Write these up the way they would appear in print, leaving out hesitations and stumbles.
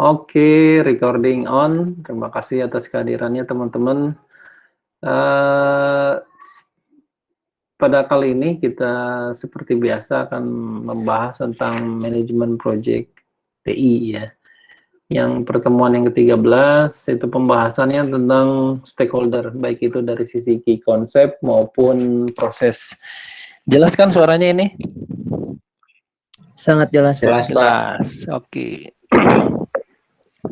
Oke, recording on. Terima kasih atas kehadirannya teman-teman. Pada kali ini kita seperti biasa akan membahas tentang manajemen project TI ya. Yang pertemuan yang ke-13 itu pembahasannya tentang stakeholder, baik itu dari sisi key concept maupun proses. Jelas kan suaranya ini? Sangat jelas, Pak. Jelas, Pak. Oke.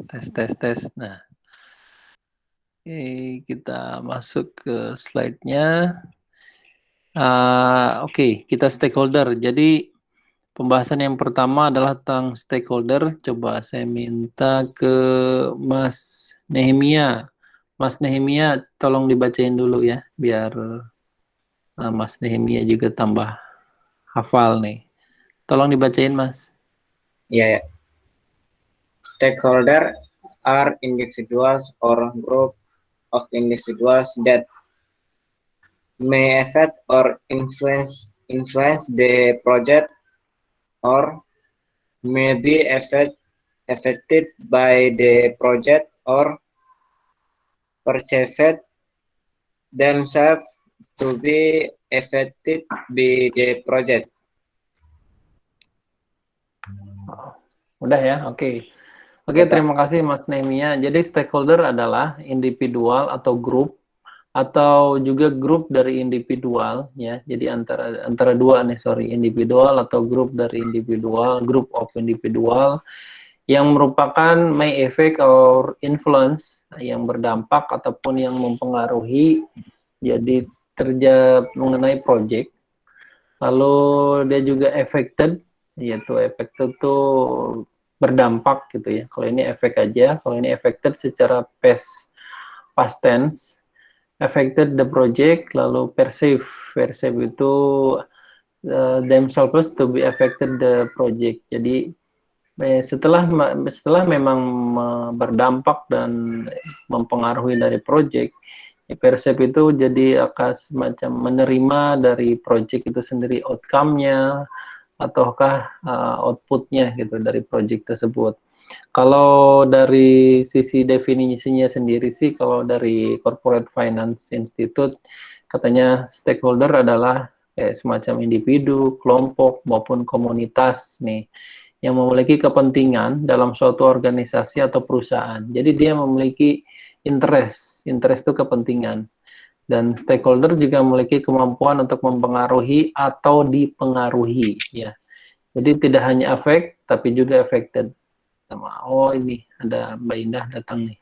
Tes. Nah, oke, kita masuk ke slide-nya. Oke, kita stakeholder. Jadi pembahasan yang pertama adalah tentang stakeholder. Coba saya minta ke Mas Nehemia. Mas Nehemia, tolong dibacain dulu ya, biar Mas Nehemia juga tambah hafal nih. Tolong dibacain, Mas. Ya. Stakeholder are individuals or group of individuals that may affect or influence the project or may be affected by the project or perceived themselves to be affected by the project. Udah ya, oke. Oke, terima kasih Mas Nehemia. Jadi stakeholder adalah individual atau grup atau juga grup dari individual ya. Jadi antara dua nih, individual atau grup dari individual, group of individual yang merupakan may affect or influence yang berdampak ataupun yang mempengaruhi jadi mengenai project. Lalu dia juga affected, yaitu affected itu berdampak gitu ya. Kalau ini efek aja, kalau ini affected secara past tense, affected the project, lalu perceive itu themselves to be affected the project. Jadi setelah memang berdampak dan mempengaruhi dari project, perceive itu jadi akan semacam menerima dari project itu sendiri outcome-nya ataukah output-nya gitu dari project tersebut. Kalau dari sisi definisinya sendiri sih, kalau dari Corporate Finance Institute katanya stakeholder adalah semacam individu, kelompok maupun komunitas nih yang memiliki kepentingan dalam suatu organisasi atau perusahaan. Jadi dia memiliki interest itu kepentingan. Dan stakeholder juga memiliki kemampuan untuk mempengaruhi atau dipengaruhi ya. Jadi tidak hanya affect tapi juga affected. Oh, ini ada Mbak Indah datang nih.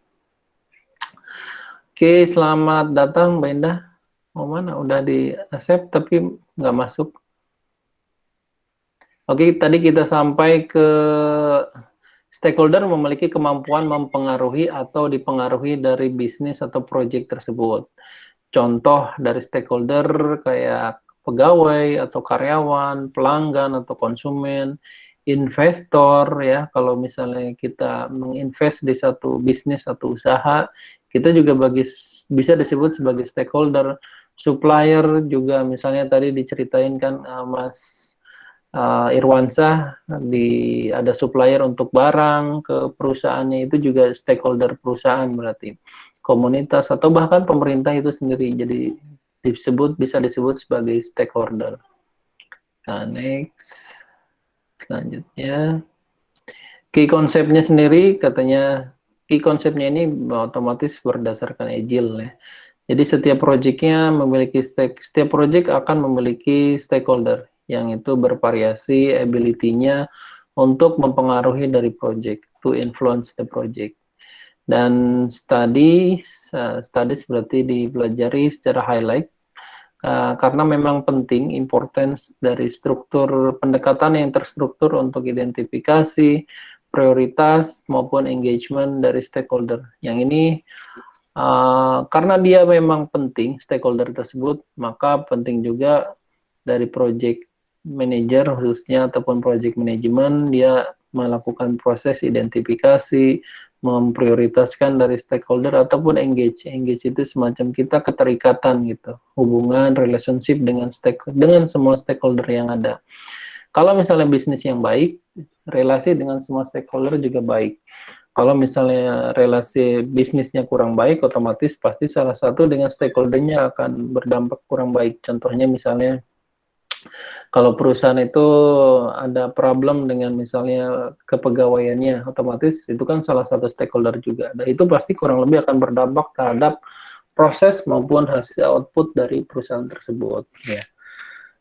Oke, selamat datang Mbak Indah. Mau mana? Udah di accept tapi nggak masuk. Oke, tadi kita sampai ke stakeholder memiliki kemampuan mempengaruhi atau dipengaruhi dari bisnis atau proyek tersebut. Contoh dari stakeholder kayak pegawai atau karyawan, pelanggan atau konsumen, investor ya. Kalau misalnya kita menginvest di satu bisnis atau usaha, kita juga bisa disebut sebagai stakeholder. Supplier juga misalnya tadi diceritain kan Mas Irwansyah, ada supplier untuk barang ke perusahaannya, itu juga stakeholder perusahaan berarti. Komunitas atau bahkan pemerintah itu sendiri jadi bisa disebut sebagai stakeholder. Nah, next. Selanjutnya key konsepnya sendiri, katanya key konsepnya ini otomatis berdasarkan Agile ya. Jadi setiap proyeknya setiap proyek akan memiliki stakeholder yang itu bervariasi ability-nya untuk mempengaruhi dari proyek, to influence the project. Dan studies berarti dipelajari secara highlight karena memang penting importance dari struktur pendekatan yang terstruktur untuk identifikasi prioritas maupun engagement dari stakeholder. Yang ini karena dia memang penting stakeholder tersebut, maka penting juga dari project manager khususnya ataupun project management dia melakukan proses identifikasi, memprioritaskan dari stakeholder ataupun engage itu semacam kita keterikatan gitu, hubungan relationship dengan semua stakeholder yang ada. Kalau misalnya bisnis yang baik, relasi dengan semua stakeholder juga baik. Kalau misalnya relasi bisnisnya kurang baik, otomatis pasti salah satu dengan stakeholder-nya akan berdampak kurang baik. Contohnya misalnya, kalau perusahaan itu ada problem dengan misalnya kepegawaiannya, otomatis itu kan salah satu stakeholder juga. Dan itu pasti kurang lebih akan berdampak terhadap proses maupun hasil output dari perusahaan tersebut. Ya.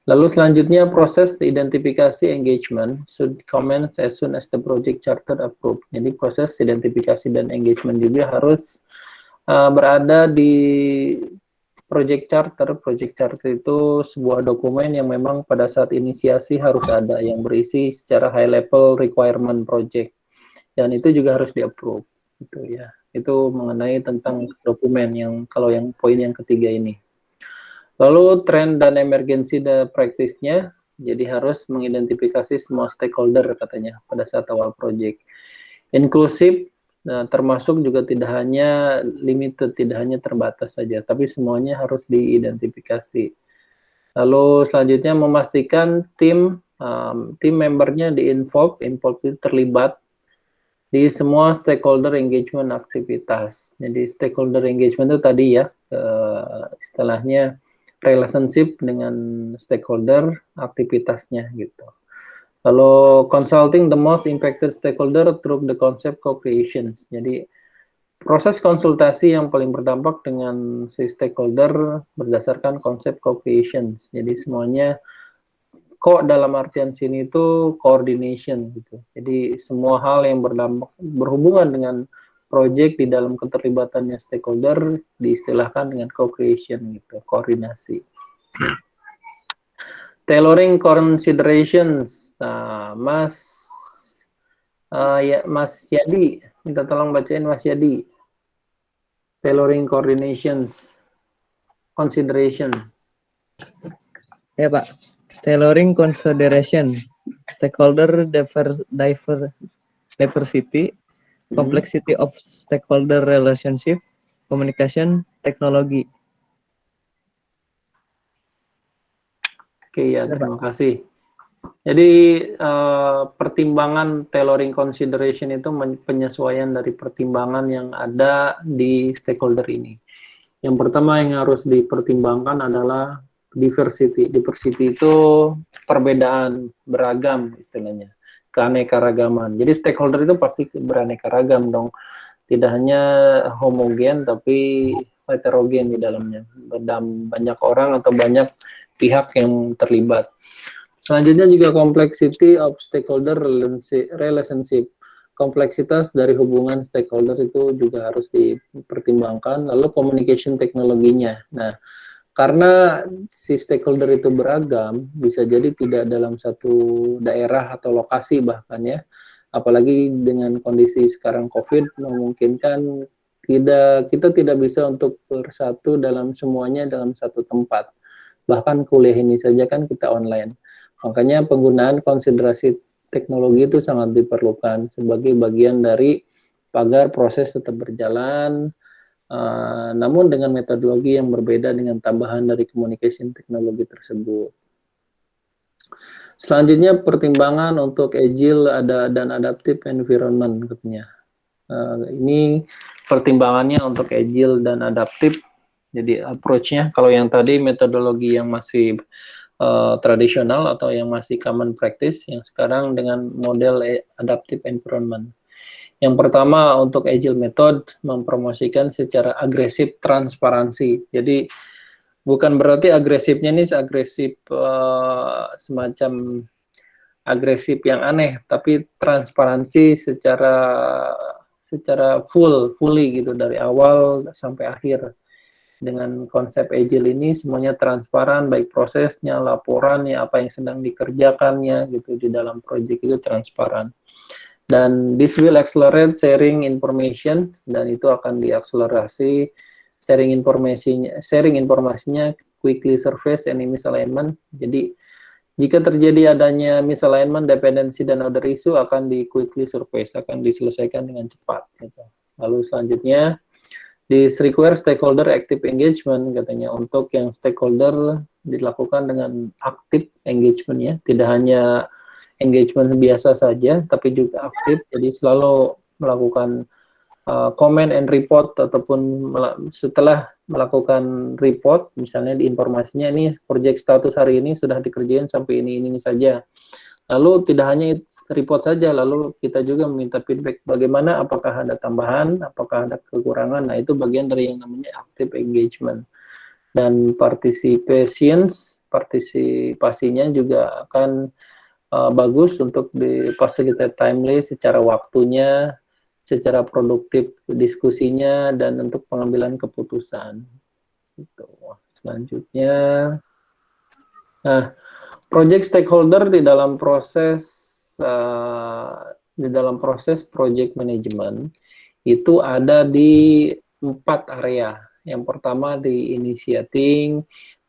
Lalu selanjutnya proses identifikasi engagement should commence as soon as the project charter approved. Jadi proses identifikasi dan engagement juga harus berada di project charter. Project charter itu sebuah dokumen yang memang pada saat inisiasi harus ada, yang berisi secara high level requirement project, dan itu juga harus di-approve. Gitu ya. Itu mengenai tentang dokumen yang kalau yang poin yang ketiga ini. Lalu tren dan emergensi practice-nya, jadi harus mengidentifikasi semua stakeholder katanya pada saat awal project. Inklusif, termasuk juga tidak hanya limited, tidak hanya terbatas saja, tapi semuanya harus diidentifikasi. Lalu selanjutnya memastikan tim membernya di-involve itu terlibat di semua stakeholder engagement aktivitas. Jadi stakeholder engagement itu tadi ya, istilahnya relationship dengan stakeholder aktivitasnya gitu. Lalu consulting the most impacted stakeholder through the concept co-creations. Jadi proses konsultasi yang paling berdampak dengan si stakeholder berdasarkan konsep co-creations. Jadi semuanya dalam artian sini itu coordination gitu. Jadi semua hal yang berdampak berhubungan dengan project di dalam keterlibatannya stakeholder diistilahkan dengan co-creation gitu, koordinasi. Tailoring considerations. Nah, Mas Yadi, minta tolong bacain Mas Yadi. Tailoring coordinations consideration. Ya Pak. Tailoring consideration, stakeholder diversity, complexity of stakeholder relationship, communication, teknologi. Oke ya, terima kasih. Jadi pertimbangan tailoring consideration itu penyesuaian dari pertimbangan yang ada di stakeholder ini. Yang pertama yang harus dipertimbangkan adalah diversity. Diversity itu perbedaan, beragam istilahnya, keanekaragaman. Jadi stakeholder itu pasti beraneka ragam dong. Tidak hanya homogen tapi heterogen di dalamnya. Banyak orang atau banyak pihak yang terlibat. Selanjutnya juga complexity of stakeholder relationship. Kompleksitas dari hubungan stakeholder itu juga harus dipertimbangkan. Lalu communication teknologinya. Nah, karena si stakeholder itu beragam, bisa jadi tidak dalam satu daerah atau lokasi bahkan ya. Apalagi dengan kondisi sekarang COVID memungkinkan kita tidak bisa untuk bersatu dalam semuanya dalam satu tempat. Bahkan kuliah ini saja kan kita online. Makanya penggunaan konsiderasi teknologi itu sangat diperlukan sebagai bagian dari agar proses tetap berjalan, namun dengan metodologi yang berbeda dengan tambahan dari communication teknologi tersebut. Selanjutnya pertimbangan untuk agile dan adaptive environment katanya. Ini pertimbangannya untuk agile dan adaptive. Jadi approach-nya kalau yang tadi metodologi yang masih tradisional atau yang masih common practice, yang sekarang dengan model adaptive environment. Yang pertama untuk agile method mempromosikan secara agresif transparansi. Jadi bukan berarti agresifnya ini agresif semacam agresif yang aneh, tapi transparansi secara fully gitu dari awal sampai akhir. Dengan konsep agile ini semuanya transparan, baik prosesnya, laporannya, apa yang sedang dikerjakannya gitu di dalam project itu transparan. Dan this will accelerate sharing information, dan itu akan diakselerasi sharing informasinya quickly surface any misalignment. Jadi jika terjadi adanya misalignment, dependency dan other issue akan di quickly surface, akan diselesaikan dengan cepat gitu. Lalu selanjutnya require stakeholder active engagement katanya. Untuk yang stakeholder dilakukan dengan aktif engagement ya, tidak hanya engagement biasa saja tapi juga aktif. Jadi selalu melakukan comment and report ataupun setelah melakukan report, misalnya di informasinya ini project status hari ini sudah dikerjain sampai ini saja. Lalu tidak hanya report saja, lalu kita juga meminta feedback bagaimana, apakah ada tambahan, apakah ada kekurangan. Nah, itu bagian dari yang namanya active engagement. Dan partisipasinya juga akan bagus untuk di-facilitate timely secara waktunya, secara produktif diskusinya, dan untuk pengambilan keputusan. Gitu. Selanjutnya, nah, project stakeholder di dalam proses project management itu ada di 4 area. Yang pertama di initiating,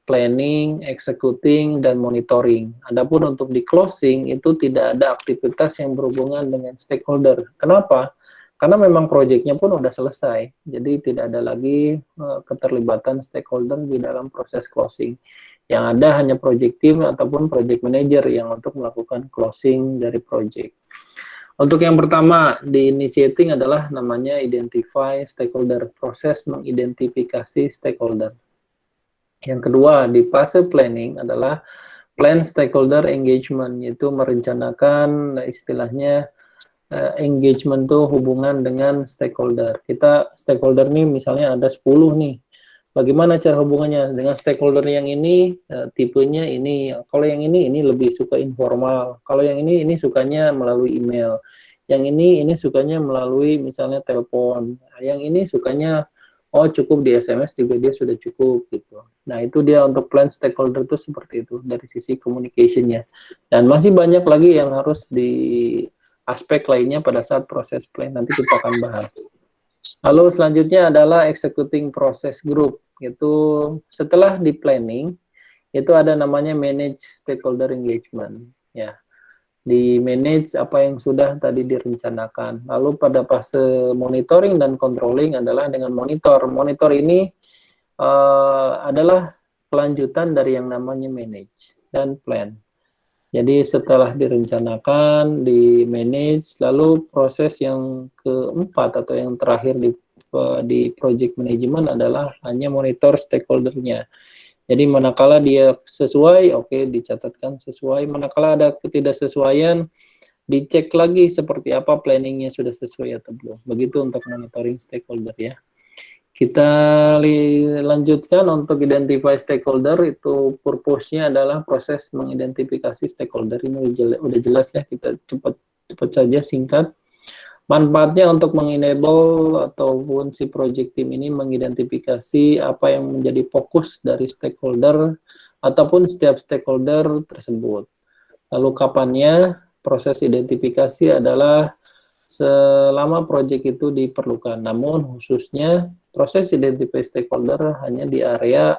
planning, executing, dan monitoring. Adapun untuk di closing itu tidak ada aktivitas yang berhubungan dengan stakeholder. Kenapa? Karena memang proyeknya pun sudah selesai, jadi tidak ada lagi keterlibatan stakeholder di dalam proses closing. Yang ada hanya project team ataupun project manager yang untuk melakukan closing dari project. Untuk yang pertama, di initiating adalah namanya identify stakeholder, proses mengidentifikasi stakeholder. Yang kedua, di fase planning adalah plan stakeholder engagement, yaitu merencanakan istilahnya engagement tuh hubungan dengan stakeholder. Kita stakeholder nih misalnya ada 10 nih. Bagaimana cara hubungannya dengan stakeholder yang ini, tipenya ini. Kalau yang ini lebih suka informal. Kalau yang ini sukanya melalui email. Yang ini sukanya melalui misalnya telepon. Yang ini sukanya cukup di SMS juga dia sudah cukup gitu. Nah, itu dia untuk plan stakeholder itu seperti itu dari sisi communication-nya. Dan masih banyak lagi yang harus di aspek lainnya pada saat proses plan, nanti kita akan bahas. Lalu selanjutnya adalah executing process group, itu setelah di planning, itu ada namanya manage stakeholder engagement, ya. Di manage apa yang sudah tadi direncanakan. Lalu pada fase monitoring dan controlling adalah dengan monitor. Monitor ini adalah kelanjutan dari yang namanya manage dan plan. Jadi setelah direncanakan, di-manage, lalu proses yang keempat atau yang terakhir di project management adalah hanya monitor stakeholder-nya. Jadi manakala dia sesuai, oke, dicatatkan sesuai. Manakala ada ketidaksesuaian, dicek lagi seperti apa planningnya sudah sesuai atau belum. Begitu untuk monitoring stakeholder ya. Kita lanjutkan untuk identify stakeholder, itu purpose-nya adalah proses mengidentifikasi stakeholder. Ini udah jelas ya, kita cepat saja singkat. Manfaatnya untuk mengenable ataupun si project team ini mengidentifikasi apa yang menjadi fokus dari stakeholder ataupun setiap stakeholder tersebut. Lalu kapannya proses identifikasi adalah selama project itu diperlukan, namun khususnya proses identify stakeholder hanya di area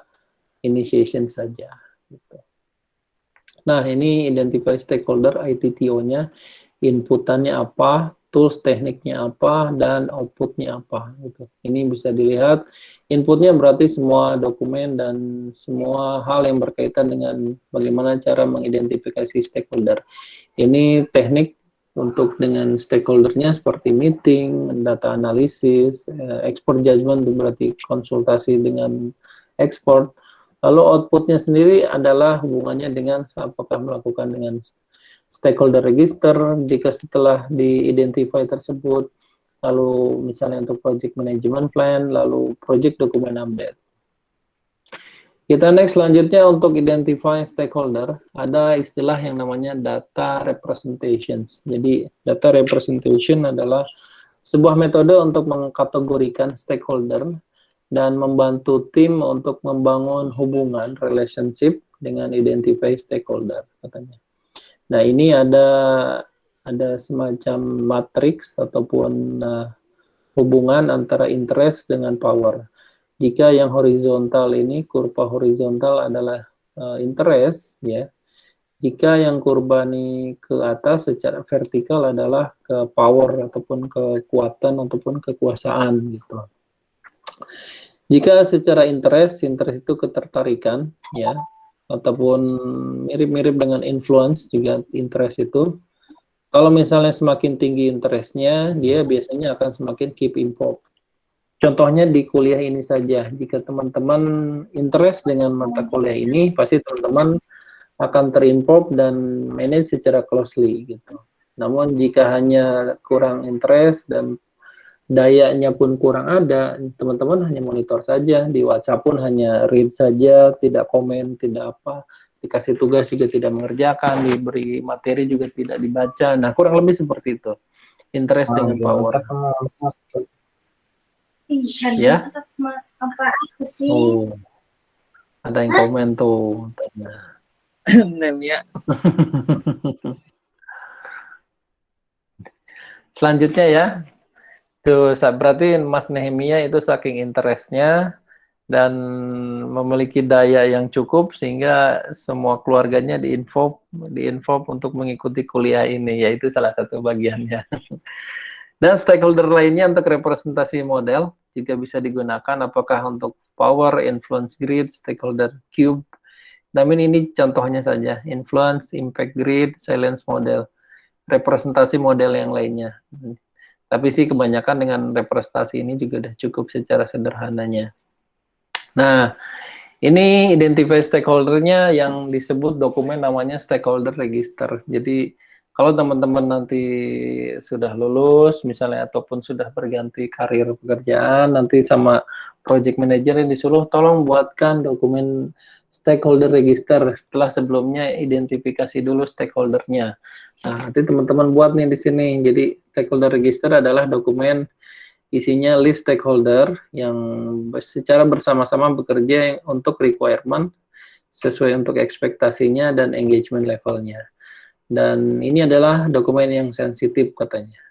initiation saja. Gitu. Nah, ini identify stakeholder ITTO-nya, inputannya apa, tools tekniknya apa, dan outputnya apa. Gitu. Ini bisa dilihat, inputnya berarti semua dokumen dan semua hal yang berkaitan dengan bagaimana cara mengidentifikasi stakeholder. Ini teknik untuk dengan stakeholdernya seperti meeting, data analisis, export judgment berarti konsultasi dengan ekspor. Lalu outputnya sendiri adalah hubungannya dengan apakah melakukan dengan stakeholder register, jika setelah di-identify tersebut, lalu misalnya untuk project management plan, lalu project document update. Kita next selanjutnya untuk identify stakeholder, ada istilah yang namanya data representations. Jadi data representation adalah sebuah metode untuk mengkategorikan stakeholder dan membantu tim untuk membangun hubungan relationship dengan identify stakeholder katanya. Nah, ini ada semacam matriks ataupun hubungan antara interest dengan power. Jika yang horizontal ini, kurva horizontal adalah interest, ya. Jika yang kurva ini ke atas secara vertikal adalah ke power ataupun kekuatan ataupun kekuasaan gitu. Jika secara interest itu ketertarikan, ya, ataupun mirip-mirip dengan influence juga interest itu. Kalau misalnya semakin tinggi interestnya, dia biasanya akan semakin keep involved. Contohnya di kuliah ini saja, jika teman-teman interest dengan mata kuliah ini, pasti teman-teman akan terinvolve dan manage secara closely gitu. Namun jika hanya kurang interest dan dayanya pun kurang ada, teman-teman hanya monitor saja, di WhatsApp pun hanya read saja, tidak komen, tidak apa, dikasih tugas juga tidak mengerjakan, diberi materi juga tidak dibaca. Nah, kurang lebih seperti itu. Interest dengan power. Ya? Oh, ada yang komen tuh. Nemia. Selanjutnya ya, tuh berarti Mas Nehemia itu saking interestnya dan memiliki daya yang cukup sehingga semua keluarganya diinvolve untuk mengikuti kuliah ini, yaitu salah satu bagiannya. Dan stakeholder lainnya untuk representasi model juga bisa digunakan, apakah untuk power, influence grid, stakeholder cube. Namun ini contohnya saja, influence, impact grid, silence model, representasi model yang lainnya. Tapi sih kebanyakan dengan representasi ini juga sudah cukup secara sederhananya. Nah, ini identify stakeholder-nya yang disebut dokumen namanya stakeholder register. Jadi kalau teman-teman nanti sudah lulus misalnya ataupun sudah berganti karir pekerjaan, nanti sama project manager yang disuruh tolong buatkan dokumen stakeholder register setelah sebelumnya identifikasi dulu stakeholder-nya. Nah, nanti teman-teman buat nih di sini. Jadi stakeholder register adalah dokumen isinya list stakeholder yang secara bersama-sama bekerja untuk requirement sesuai untuk ekspektasinya dan engagement levelnya. Dan ini adalah dokumen yang sensitif katanya.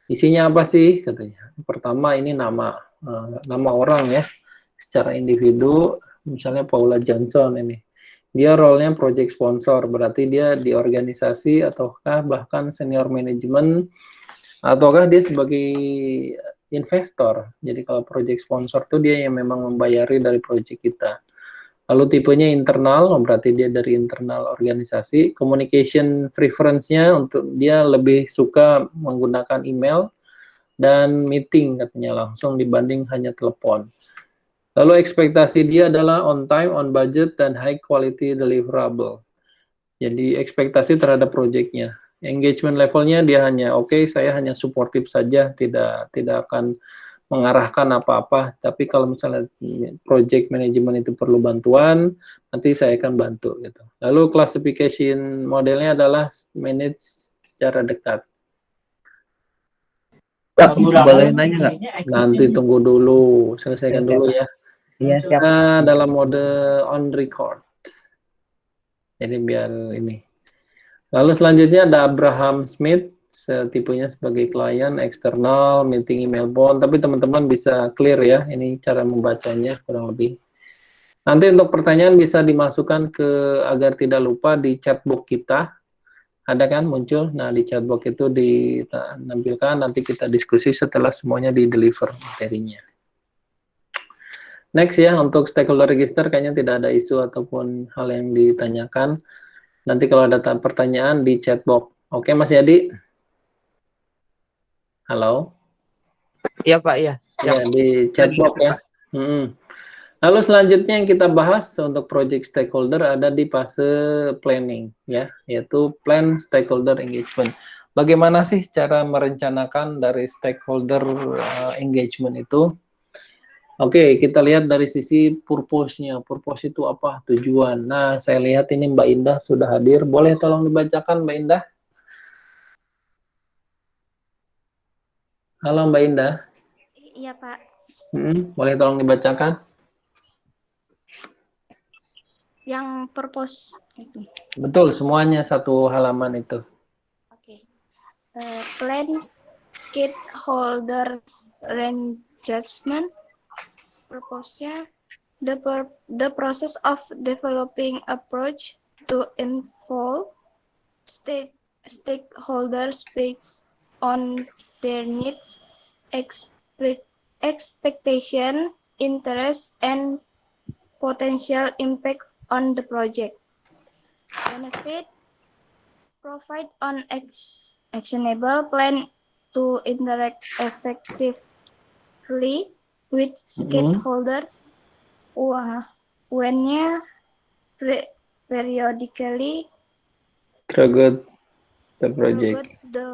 Isinya apa sih katanya? Pertama ini nama orang ya, secara individu, misalnya Paula Johnson ini. Dia role-nya project sponsor, berarti dia di organisasi ataukah bahkan senior management ataukah dia sebagai investor. Jadi kalau project sponsor tuh dia yang memang membayari dari project kita. Lalu tipenya internal, berarti dia dari internal organisasi. Communication preference-nya untuk dia lebih suka menggunakan email dan meeting katanya langsung dibanding hanya telepon. Lalu ekspektasi dia adalah on time, on budget, dan high quality deliverable. Jadi ekspektasi terhadap proyeknya. Engagement levelnya dia hanya oke, saya hanya supportive saja, tidak akan mengarahkan apa-apa. Tapi kalau misalnya project management itu perlu bantuan, nanti saya akan bantu gitu. Lalu classification modelnya adalah manage secara dekat. Boleh nanya nggak? Nanti tunggu dulu, selesaikan dulu ya. Iya, siap. Nah, dalam mode on record. Jadi biar ini. Lalu selanjutnya ada Abraham Smith, tipenya sebagai klien eksternal, meeting email bond, tapi teman-teman bisa clear ya, ini cara membacanya kurang lebih. Nanti untuk pertanyaan bisa dimasukkan ke agar tidak lupa di chatbox kita, ada kan muncul, nah di chatbox itu ditampilkan, nanti kita diskusi setelah semuanya di deliver materinya. Next ya, untuk stakeholder register kayaknya tidak ada isu ataupun hal yang ditanyakan. Nanti kalau ada pertanyaan di chatbox. Oke, Mas Yadi? Halo? Iya, Pak, iya. Ya, di chatbox ya. Lalu selanjutnya yang kita bahas untuk project stakeholder ada di fase planning, ya, yaitu plan stakeholder engagement. Bagaimana sih cara merencanakan dari stakeholder engagement itu? Oke, kita lihat dari sisi purpose-nya. Purpose itu apa? Tujuan. Nah, saya lihat ini Mbak Indah sudah hadir. Boleh tolong dibacakan, Mbak Indah? Halo, Mbak Indah. Iya, Pak. Boleh tolong dibacakan? Yang purpose itu. Betul, semuanya satu halaman itu. Oke. Plan stakeholder engagement. Purpose-nya the process of developing approach to involve stakeholders based on their needs, expectation, interest, and potential impact on the project. Benefit, profit on actionable plan to interact effectively with stakeholders when periodically Trigger the project the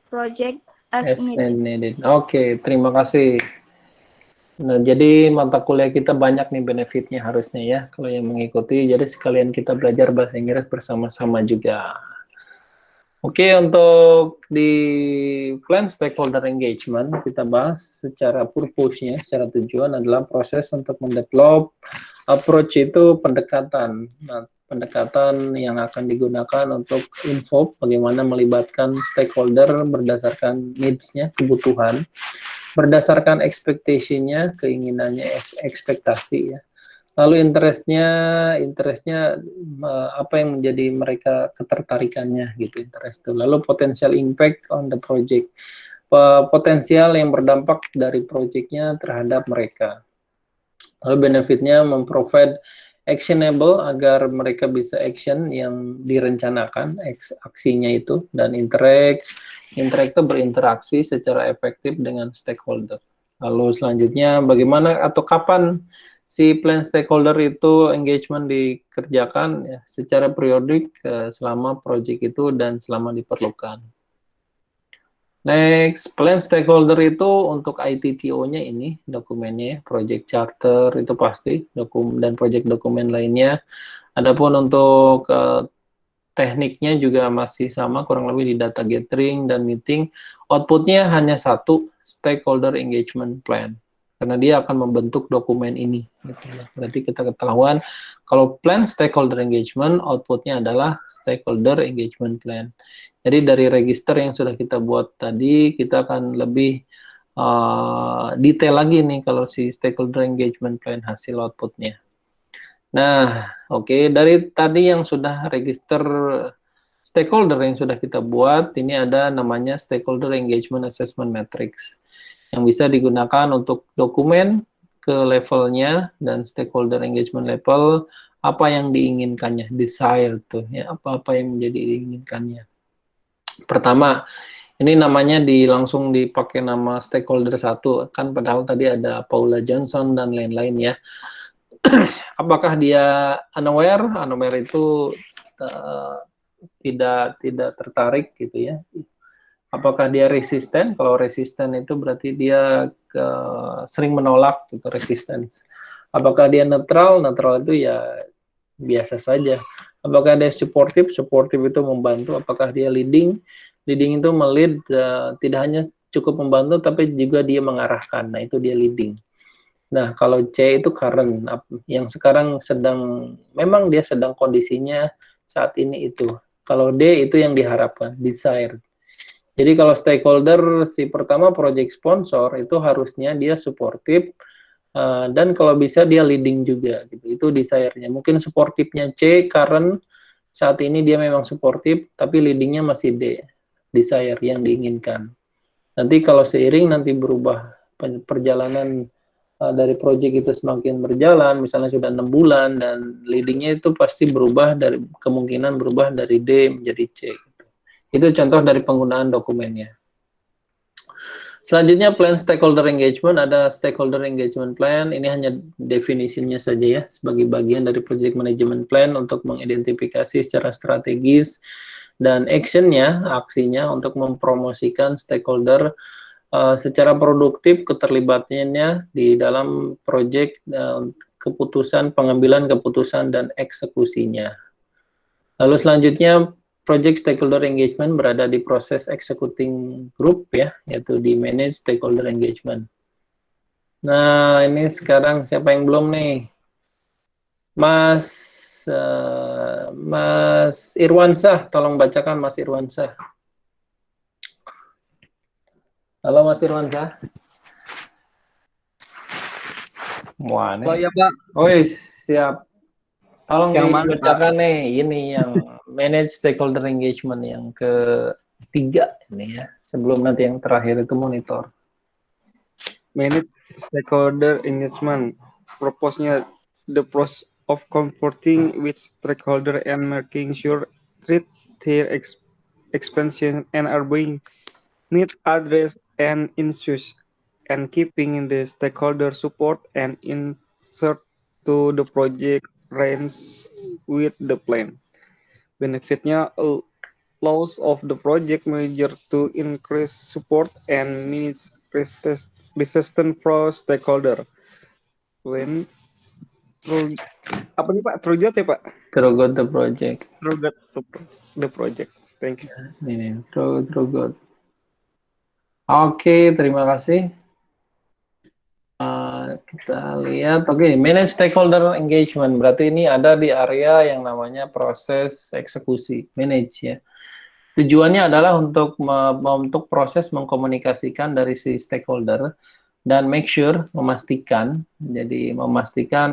project as as needed. needed. Oke, terima kasih. Nah, jadi mata kuliah kita banyak nih benefitnya harusnya ya, kalau yang mengikuti. Jadi sekalian kita belajar bahasa Inggris bersama-sama juga. Oke, untuk di plan stakeholder engagement, kita bahas secara purpose-nya, secara tujuan adalah proses untuk mendevelop approach itu pendekatan. Nah, pendekatan yang akan digunakan untuk info bagaimana melibatkan stakeholder berdasarkan needs-nya, kebutuhan, berdasarkan expectation-nya, keinginannya, ekspektasi ya. Lalu interestnya apa yang menjadi mereka ketertarikannya gitu, interest itu. Lalu potential impact on the project, potensial yang berdampak dari projectnya terhadap mereka. Lalu benefitnya memprovide actionable agar mereka bisa action yang direncanakan aksinya itu, dan interact itu berinteraksi secara efektif dengan stakeholder. Lalu selanjutnya bagaimana atau kapan si plan stakeholder itu engagement dikerjakan ya, secara periodik selama project itu dan selama diperlukan. Next, plan stakeholder itu untuk ITTO-nya ini dokumennya, project charter itu pasti, dan project dokumen lainnya. Adapun untuk tekniknya juga masih sama, kurang lebih di data gathering dan meeting. Outputnya hanya satu, stakeholder engagement plan. Karena dia akan membentuk dokumen ini. Gitu ya. Berarti kita ketahuan kalau plan stakeholder engagement, outputnya adalah stakeholder engagement plan. Jadi dari register yang sudah kita buat tadi, kita akan lebih detail lagi nih kalau si stakeholder engagement plan hasil outputnya. Nah, oke, dari tadi yang sudah register stakeholder yang sudah kita buat, ini ada namanya stakeholder engagement assessment matrix yang bisa digunakan untuk dokumen ke levelnya dan stakeholder engagement level apa yang diinginkannya, desired tuh ya, apa-apa yang menjadi diinginkannya. Pertama, ini namanya langsung dipakai nama stakeholder 1, kan padahal tadi ada Paula Johnson dan lain-lain ya. Apakah dia unaware? Unaware itu tidak tertarik gitu ya. Apakah dia resisten? Kalau resisten itu berarti dia sering menolak gitu, resistance. Apakah dia netral? Netral itu ya biasa saja. Apakah dia supportive? Supportive itu membantu. Apakah dia leading? Leading itu melid, tidak hanya cukup membantu tapi juga dia mengarahkan. Nah, itu dia leading. Nah, kalau C itu current, yang sekarang memang dia sedang kondisinya saat ini itu. Kalau D itu yang diharapkan, desired. Jadi kalau stakeholder si pertama project sponsor itu harusnya dia supportive, dan kalau bisa dia leading juga gitu. Itu desire-nya. Mungkin supportive-nya C, current saat ini dia memang supportive tapi leading-nya masih D, desire yang diinginkan. Nanti kalau seiring nanti berubah perjalanan dari project itu semakin berjalan, misalnya sudah 6 bulan dan leading-nya itu pasti kemungkinan berubah dari D menjadi C. Itu contoh dari penggunaan dokumennya. Selanjutnya plan stakeholder engagement, ada stakeholder engagement plan, ini hanya definisinya saja ya, sebagai bagian dari project management plan untuk mengidentifikasi secara strategis dan aksinya untuk mempromosikan stakeholder secara produktif keterlibatannya di dalam project, pengambilan keputusan dan eksekusinya. Lalu selanjutnya project stakeholder engagement berada di proses executing group ya, yaitu di manage stakeholder engagement. Nah, ini sekarang siapa yang belum nih? Mas Irwansyah, tolong bacakan Mas Irwansyah. Halo Mas Irwansyah. Wah, nih. Oh ya Pak. Oh, siap. Tolong Yang mana, dibacakan nih, ini yang manage stakeholder engagement yang ketiga ini ya, sebelum nanti yang terakhir itu monitor. Manage stakeholder engagement. Purpose-nya the process of comforting with stakeholder and making sure that their expansion and are being need address and issues and keeping in the stakeholder support and insert to the project range with the plan. Benefitnya allows of the project manager to increase support and manage resistance for stakeholder. When apa nih Pak? Terujat ya Pak? Through God the project. Terujat the project. Thank you. Ini through God. Oke, terima kasih. Kita lihat, manage stakeholder engagement. Berarti ini ada di area yang namanya proses eksekusi, manage ya. Tujuannya adalah untuk proses mengkomunikasikan dari si stakeholder dan make sure, memastikan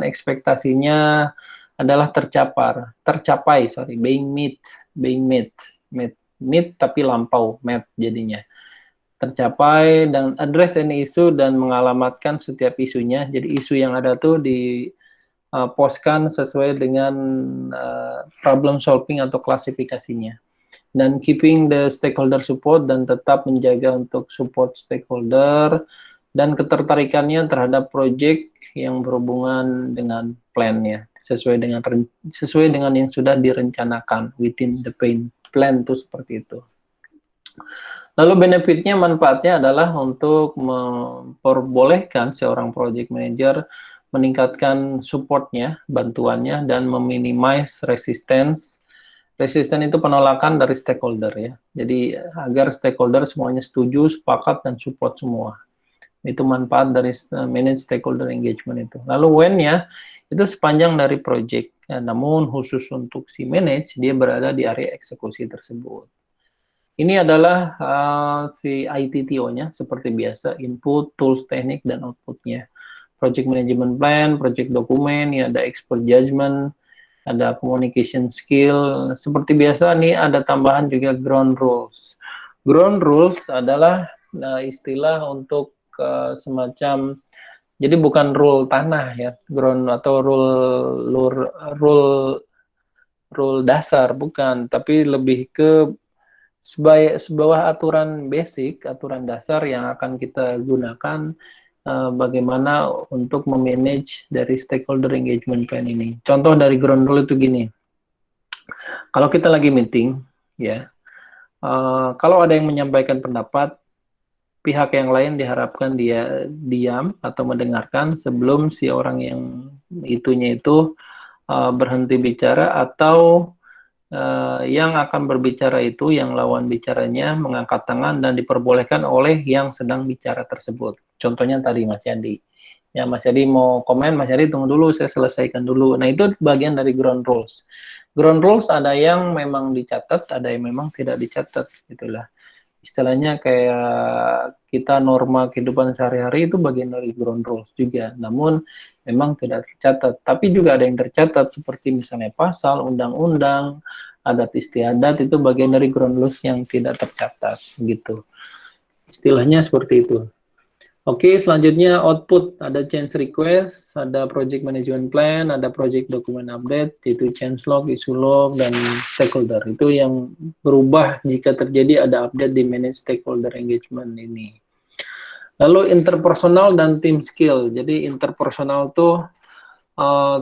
ekspektasinya adalah tercapai, being meet tapi lampau, met jadinya. Tercapai dan address any isu dan mengalamatkan setiap isunya. Jadi isu yang ada tuh poskan sesuai dengan problem solving atau klasifikasinya. Dan keeping the stakeholder support dan tetap menjaga untuk support stakeholder dan ketertarikannya terhadap project yang berhubungan dengan plan-nya sesuai dengan yang sudah direncanakan within the plan itu seperti itu. Lalu benefitnya, manfaatnya adalah untuk memperbolehkan seorang project manager meningkatkan supportnya, bantuannya, dan meminimize resistance. Resisten itu penolakan dari stakeholder ya. Jadi agar stakeholder semuanya setuju, sepakat, dan support semua. Itu manfaat dari manage stakeholder engagement itu. Lalu when-nya itu sepanjang dari project. Ya, namun khusus untuk si manage, dia berada di area eksekusi tersebut. Ini adalah si ITTO-nya seperti biasa, input, tools, teknik, dan output-nya. Project management plan, project dokumen, ya ada expert judgment, ada communication skill. Seperti biasa nih ada tambahan juga ground rules. Ground rules adalah istilah untuk semacam, jadi bukan rule tanah ya, ground atau rule dasar bukan, tapi lebih ke sebuah aturan basic, aturan dasar yang akan kita gunakan bagaimana untuk memanage dari stakeholder engagement plan ini. Contoh dari ground rule itu gini, kalau kita lagi meeting, ya, kalau ada yang menyampaikan pendapat, pihak yang lain diharapkan dia diam atau mendengarkan sebelum si orang yang itunya itu berhenti bicara, atau yang akan berbicara itu, yang lawan bicaranya mengangkat tangan dan diperbolehkan oleh yang sedang bicara tersebut. Contohnya tadi Mas Yadi. Ya, Mas Yadi mau komen, Mas Yadi tunggu dulu, saya selesaikan dulu. Nah, itu bagian dari ground rules. Ground rules ada yang memang dicatat, ada yang memang tidak dicatat, gitulah. Istilahnya kayak kita norma kehidupan sehari-hari itu bagian dari ground rules juga. Namun memang tidak tercatat. Tapi juga ada yang tercatat seperti misalnya pasal, undang-undang, adat istiadat, itu bagian dari ground rules yang tidak tercatat gitu. Istilahnya seperti itu. Oke, selanjutnya output, ada change request, ada project management plan, ada project document update, yaitu change log, issue log, dan stakeholder. Itu yang berubah jika terjadi ada update di manage stakeholder engagement ini. Lalu interpersonal dan team skill. Jadi interpersonal itu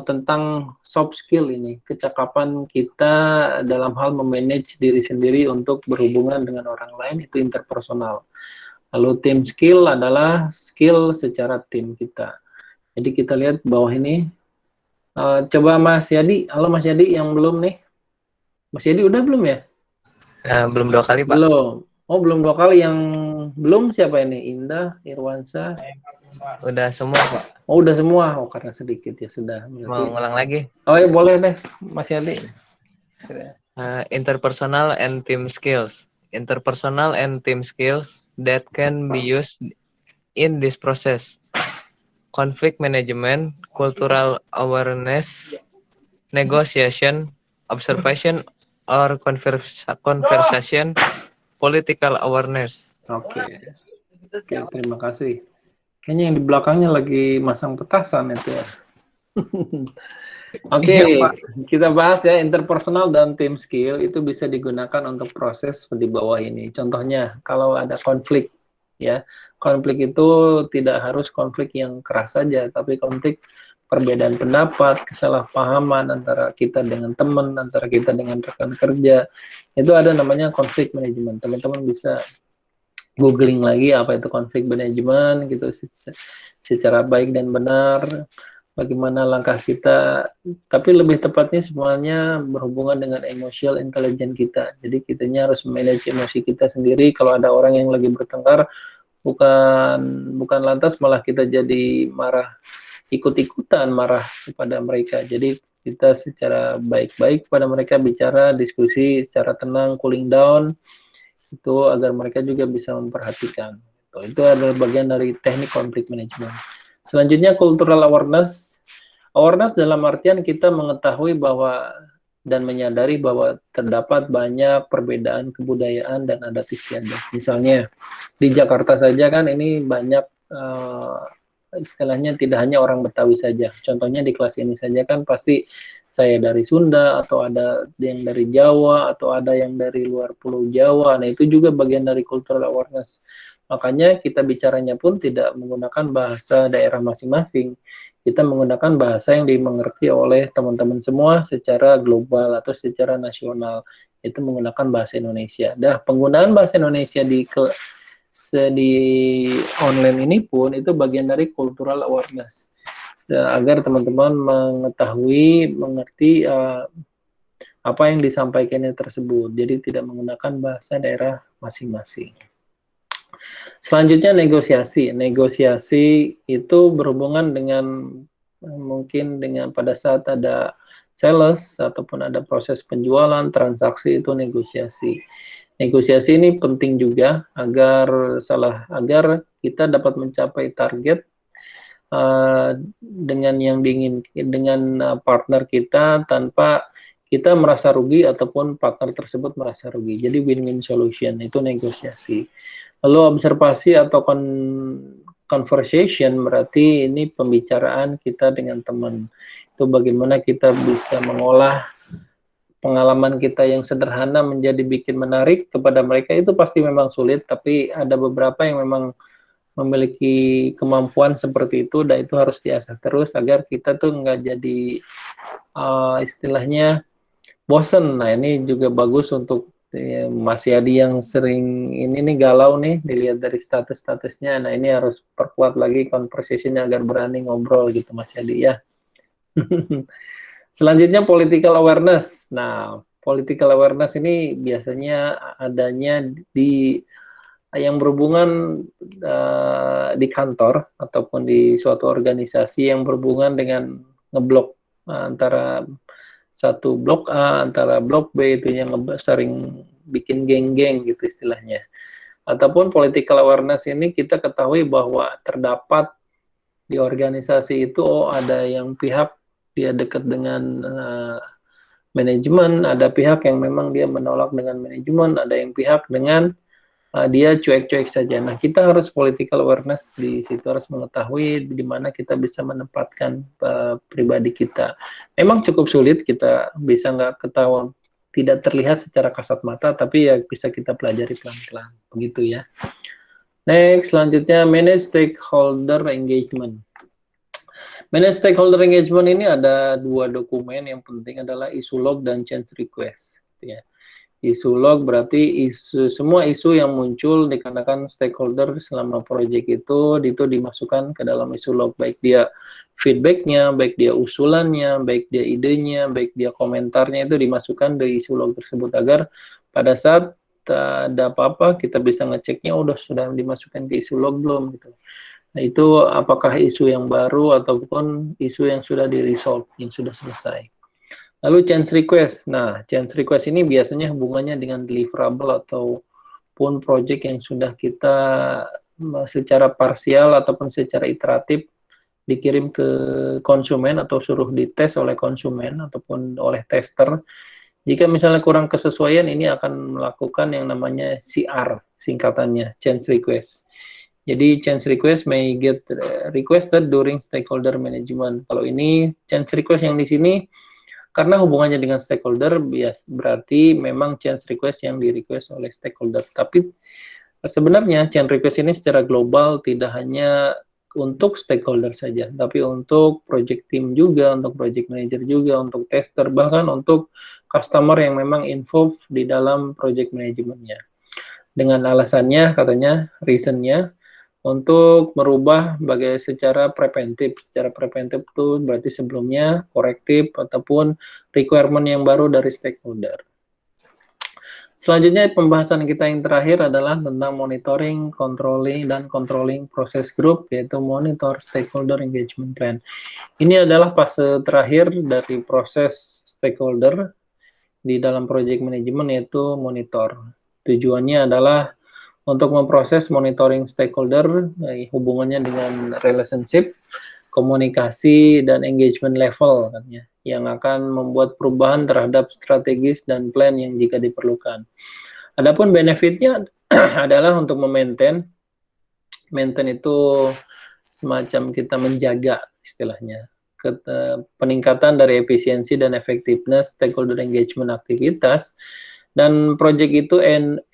tentang soft skill ini, kecakapan kita dalam hal memanage diri sendiri untuk berhubungan dengan orang lain, itu interpersonal. Lalu team skill adalah skill secara tim kita. Jadi kita lihat bawah ini. Coba Mas Yadi. Halo Mas Yadi yang belum nih. Mas Yadi udah belum ya? Belum 2 kali, Pak. Belum. Oh, belum 2 kali. Yang belum siapa ini? Indah, Irwansyah. Udah semua, Pak. Oh, udah semua. Oh, karena sedikit ya sudah. Mau ngulang lagi? Oh, ya boleh deh Mas Yadi. Interpersonal and team skills. Interpersonal and team skills that can be used in this process. Conflict management, cultural awareness, negotiation, observation or conversation, political awareness. Oke, terima kasih. Kayaknya yang di belakangnya lagi masang petasan itu ya. Oke, Iya, Pak. kita bahas ya interpersonal dan team skill itu bisa digunakan untuk proses di bawah ini. Contohnya, kalau ada konflik, ya, konflik itu tidak harus konflik yang keras saja, tapi konflik perbedaan pendapat, kesalahpahaman antara kita dengan teman, antara kita dengan rekan kerja, itu ada namanya konflik manajemen. Teman-teman bisa googling lagi apa itu konflik manajemen gitu secara baik dan benar, bagaimana langkah kita, tapi lebih tepatnya semuanya berhubungan dengan emotional intelligence kita. Jadi kitanya harus manage emosi kita sendiri. Kalau ada orang yang lagi bertengkar, bukan lantas malah kita jadi marah, ikut-ikutan marah kepada mereka. Jadi kita secara baik-baik kepada mereka, bicara, diskusi secara tenang, cooling down, itu agar mereka juga bisa memperhatikan. Itu adalah bagian dari teknik konflik management. Selanjutnya cultural awareness. Awareness dalam artian kita mengetahui bahwa dan menyadari bahwa terdapat banyak perbedaan kebudayaan dan adat istiadat. Misalnya di Jakarta saja kan ini banyak istilahnya tidak hanya orang Betawi saja. Contohnya di kelas ini saja kan pasti saya dari Sunda, atau ada yang dari Jawa, atau ada yang dari luar Pulau Jawa. Nah, itu juga bagian dari cultural awareness. Makanya kita bicaranya pun tidak menggunakan bahasa daerah masing-masing. Kita menggunakan bahasa yang dimengerti oleh teman-teman semua secara global atau secara nasional. Itu menggunakan bahasa Indonesia. Nah, penggunaan bahasa Indonesia di online ini pun itu bagian dari cultural awareness. Agar teman-teman mengetahui, mengerti apa yang disampaikannya tersebut. Jadi tidak menggunakan bahasa daerah masing-masing. Selanjutnya negosiasi. Negosiasi itu berhubungan dengan mungkin dengan pada saat ada sales ataupun ada proses penjualan, transaksi, itu negosiasi. Negosiasi ini penting juga agar kita dapat mencapai target dengan yang dengan partner kita tanpa kita merasa rugi ataupun partner tersebut merasa rugi. Jadi win-win solution itu negosiasi. Lalu observasi atau conversation berarti ini pembicaraan kita dengan teman. Itu bagaimana kita bisa mengolah pengalaman kita yang sederhana menjadi bikin menarik kepada mereka. Itu pasti memang sulit, tapi ada beberapa yang memang memiliki kemampuan seperti itu, dan itu harus diasah terus agar kita tuh nggak jadi istilahnya bosen. Nah, ini juga bagus untuk Mas Yadi yang sering ini nih galau nih, dilihat dari status-statusnya. Nah, ini harus perkuat lagi conversation-nya agar berani ngobrol gitu Mas Yadi ya. Selanjutnya political awareness. Nah, political awareness ini biasanya adanya di yang berhubungan di kantor ataupun di suatu organisasi yang berhubungan dengan ngeblok antara satu blok A, antara blok B, itu yang sering bikin geng-geng gitu istilahnya. Ataupun political awareness ini kita ketahui bahwa terdapat di organisasi itu ada yang pihak dia dekat dengan manajemen, ada pihak yang memang dia menolak dengan manajemen, ada yang pihak dengan dia cuek-cuek saja. Nah, kita harus political awareness di situ, harus mengetahui di mana kita bisa menempatkan pribadi kita. Memang cukup sulit, kita bisa nggak ketahuan, tidak terlihat secara kasat mata, tapi ya bisa kita pelajari pelan-pelan, begitu ya. Next, selanjutnya manage stakeholder engagement. Manage stakeholder engagement ini ada dua dokumen yang penting, adalah isu log dan change request. Ya. Isu log berarti semua isu yang muncul dikarenakan stakeholder selama proyek itu dimasukkan ke dalam isu log, baik dia feedbacknya, baik dia usulannya, baik dia idenya, baik dia komentarnya, itu dimasukkan di isu log tersebut agar pada saat ada apa-apa kita bisa ngeceknya sudah dimasukkan ke isu log belum gitu. Nah, itu apakah isu yang baru ataupun isu yang sudah di-resolve, yang sudah selesai. Lalu change request. Nah, change request ini biasanya hubungannya dengan deliverable ataupun project yang sudah kita secara parsial ataupun secara iteratif dikirim ke konsumen atau suruh dites oleh konsumen ataupun oleh tester. Jika misalnya kurang kesesuaian, ini akan melakukan yang namanya CR, singkatannya, change request. Jadi change request may get requested during stakeholder management. Kalau ini change request yang di sini karena hubungannya dengan stakeholder, berarti memang change request yang di request oleh stakeholder. Tapi sebenarnya change request ini secara global tidak hanya untuk stakeholder saja, tapi untuk project team juga, untuk project manager juga, untuk tester, bahkan untuk customer yang memang involved di dalam project manajemennya. Dengan alasannya, katanya, reasonnya, untuk merubah secara preventif. Secara preventif itu berarti sebelumnya korektif ataupun requirement yang baru dari stakeholder. Selanjutnya pembahasan kita yang terakhir adalah tentang monitoring, controlling proses group, yaitu monitor stakeholder engagement plan. Ini adalah fase terakhir dari proses stakeholder di dalam project management, yaitu monitor. Tujuannya adalah untuk memproses monitoring stakeholder, hubungannya dengan relationship, komunikasi, dan engagement level, katanya, yang akan membuat perubahan terhadap strategis dan plan yang jika diperlukan. Adapun benefitnya adalah untuk maintain itu semacam kita menjaga istilahnya peningkatan dari efisiensi dan efektivitas stakeholder engagement aktivitas, dan project itu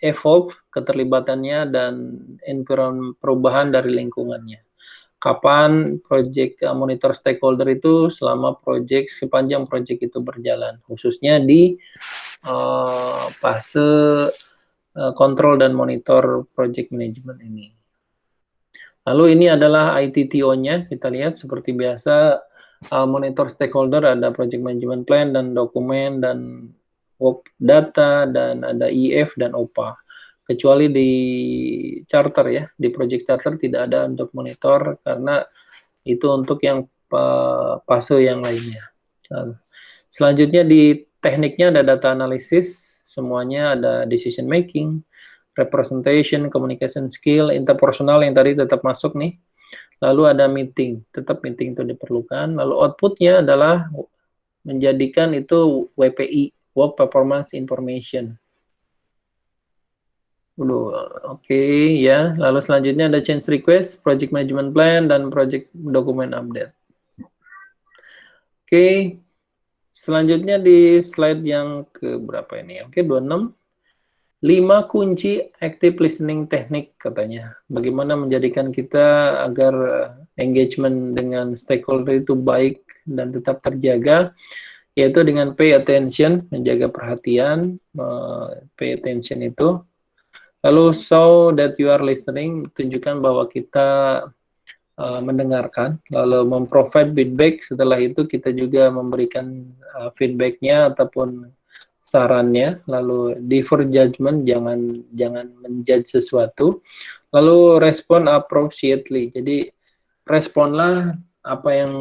evolve keterlibatannya dan environment perubahan dari lingkungannya. Kapan project monitor stakeholder itu selama sepanjang project itu berjalan, khususnya di fase kontrol dan monitor project management ini. Lalu ini adalah ITTO-nya, kita lihat seperti biasa, monitor stakeholder, ada project management plan dan dokumen dan work data, dan ada IF dan OPA. Kecuali di charter ya, di project charter tidak ada untuk monitor karena itu untuk yang fase yang lainnya. Selanjutnya di tekniknya ada data analysis, semuanya ada decision making, representation, communication skill, interpersonal yang tadi tetap masuk nih. Lalu ada meeting, tetap meeting itu diperlukan. Lalu outputnya adalah menjadikan itu WPI, Work Performance Information. Oke, ya. Lalu selanjutnya ada change request, project management plan, dan project document update. Oke, selanjutnya di slide yang ke berapa ini? Oke, 26. 5 kunci active listening technique katanya. Bagaimana menjadikan kita agar engagement dengan stakeholder itu baik dan tetap terjaga, yaitu dengan pay attention, menjaga perhatian, pay attention itu. Lalu show that you are listening, tunjukkan bahwa kita mendengarkan, lalu memprovide feedback, setelah itu kita juga memberikan feedbacknya ataupun sarannya, lalu defer judgment, jangan menjudge sesuatu, lalu respond appropriately, jadi responlah apa yang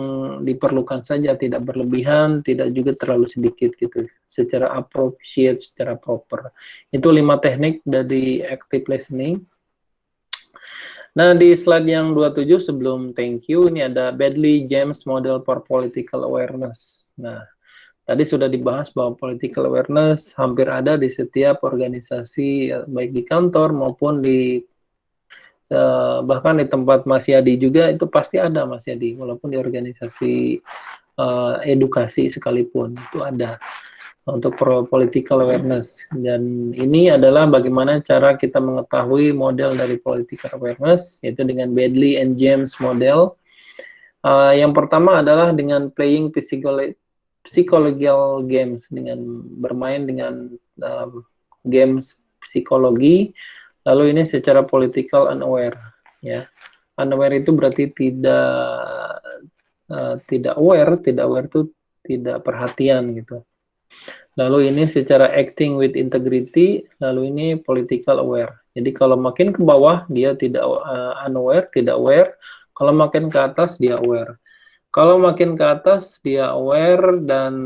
diperlukan saja, tidak berlebihan, tidak juga terlalu sedikit gitu, secara appropriate, secara proper. Itu 5 teknik dari active listening. Nah, di slide yang 27 sebelum thank you, ini ada Badley James Model for Political Awareness. Nah, tadi sudah dibahas bahwa political awareness hampir ada di setiap organisasi, baik di kantor maupun di bahkan di tempat Mas Yadi juga itu pasti ada Mas Yadi, walaupun di organisasi edukasi sekalipun itu ada untuk political awareness. Dan ini adalah bagaimana cara kita mengetahui model dari political awareness, yaitu dengan Badley and James model. Yang pertama adalah dengan playing psychological games, dengan bermain dengan games psikologi. Lalu ini secara political unaware, ya. Unaware itu berarti tidak aware itu tidak perhatian gitu. Lalu ini secara acting with integrity, lalu ini political aware. Jadi kalau makin ke bawah dia tidak unaware, tidak aware. Kalau makin ke atas dia aware. Kalau makin ke atas dia aware dan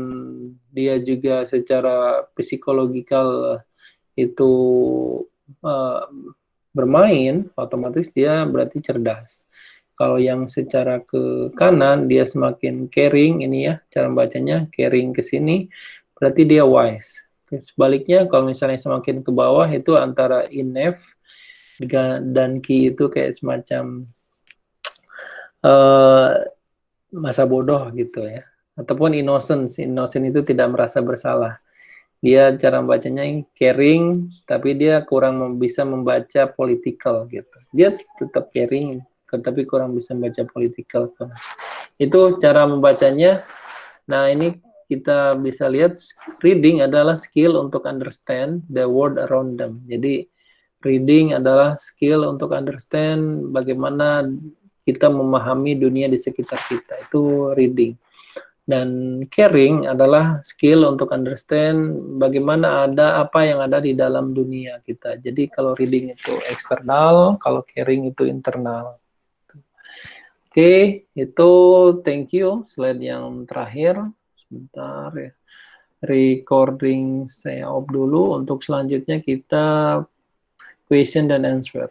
dia juga secara psikologikal itu bermain, otomatis dia berarti cerdas. Kalau yang secara ke kanan dia semakin caring, ini ya cara bacanya, caring ke sini berarti dia wise. Sebaliknya kalau misalnya semakin ke bawah itu antara inept Dan ki itu kayak semacam masa bodoh gitu ya, ataupun innocence. Innocent itu tidak merasa bersalah. Dia cara membacanya yang caring, tapi dia kurang bisa membaca political gitu. Dia tetap caring, tapi kurang bisa membaca political. Itu cara membacanya. Nah, ini kita bisa lihat reading adalah skill untuk understand the world around them. Jadi reading adalah skill untuk understand bagaimana kita memahami dunia di sekitar kita. Itu reading. Dan caring adalah skill untuk understand bagaimana apa yang ada di dalam dunia kita. Jadi kalau reading itu eksternal, kalau caring itu internal. Oke, itu thank you. Slide yang terakhir. Sebentar ya. Recording saya off dulu. Untuk selanjutnya kita question dan answer.